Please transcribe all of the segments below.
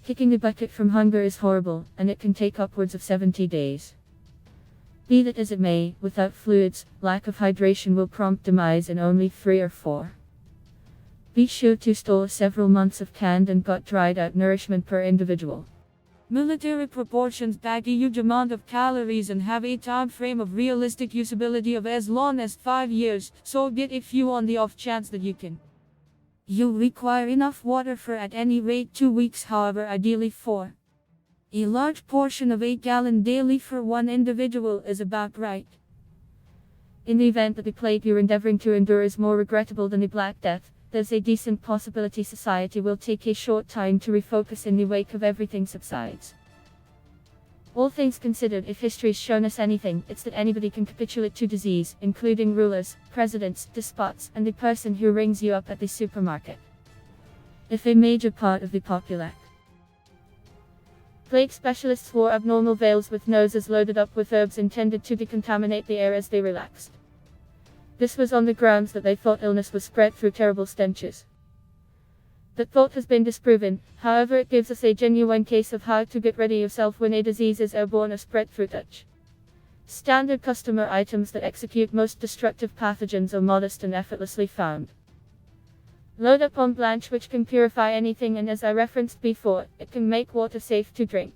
Kicking the bucket from hunger is horrible, and it can take upwards of 70 days. Be that as it may, without fluids, lack of hydration will prompt demise in only 3 or 4. Be sure to store several months of canned and gut-dried out nourishment per individual. Military proportions pack a huge amount of calories and have a time frame of realistic usability of as long as 5 years, so get a few on the off chance that you can. You'll require enough water for at any rate 2 weeks, however ideally 4. A large portion of 8 gallon daily for one individual is about right. In the event that the plague you're endeavoring to endure is more regrettable than the Black Death, there's a decent possibility society will take a short time to refocus in the wake of everything subsides. All things considered, if history's shown us anything, it's that anybody can capitulate to disease, including rulers, presidents, despots, and the person who rings you up at the supermarket. If a major part of the populace. Plague specialists wore abnormal veils with noses loaded up with herbs intended to decontaminate the air as they relaxed. This was on the grounds that they thought illness was spread through terrible stenches. That thought has been disproven, however it gives us a genuine case of how to get ready yourself when a disease is airborne or spread through touch. Standard customer items that execute most destructive pathogens are modest and effortlessly found. Load up on Blanche, which can purify anything, and as I referenced before, it can make water safe to drink.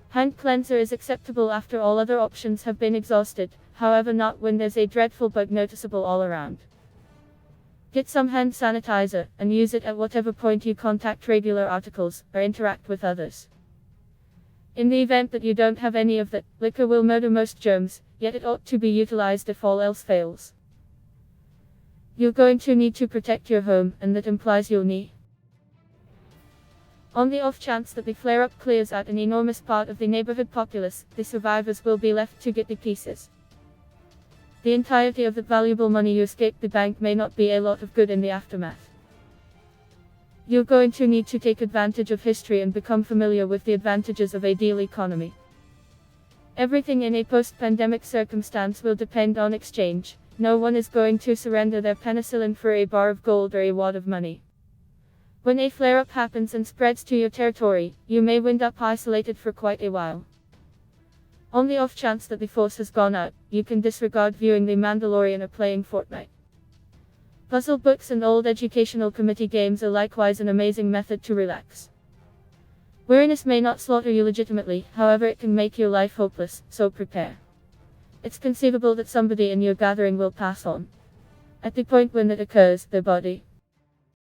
Hand cleanser is acceptable after all other options have been exhausted, however not when there's a dreadful bug noticeable all around. Get some hand sanitizer, and use it at whatever point you contact regular articles, or interact with others. In the event that you don't have any of that, liquor will murder most germs, yet it ought to be utilized if all else fails. You're going to need to protect your home, and that implies you'll need. On the off chance that the flare-up clears out an enormous part of the neighborhood populace, the survivors will be left to get the pieces. The entirety of the valuable money you escaped the bank may not be a lot of good in the aftermath. You're going to need to take advantage of history and become familiar with the advantages of a deal economy. Everything in a post-pandemic circumstance will depend on exchange. No one is going to surrender their penicillin for a bar of gold or a wad of money. When a flare-up happens and spreads to your territory, you may wind up isolated for quite a while. On the off chance that the force has gone out, you can disregard viewing The Mandalorian or playing Fortnite. Puzzle books and old educational committee games are likewise an amazing method to relax. Weariness may not slaughter you legitimately, however it can make your life hopeless, so prepare. It's conceivable that somebody in your gathering will pass on. At the point when that occurs, their body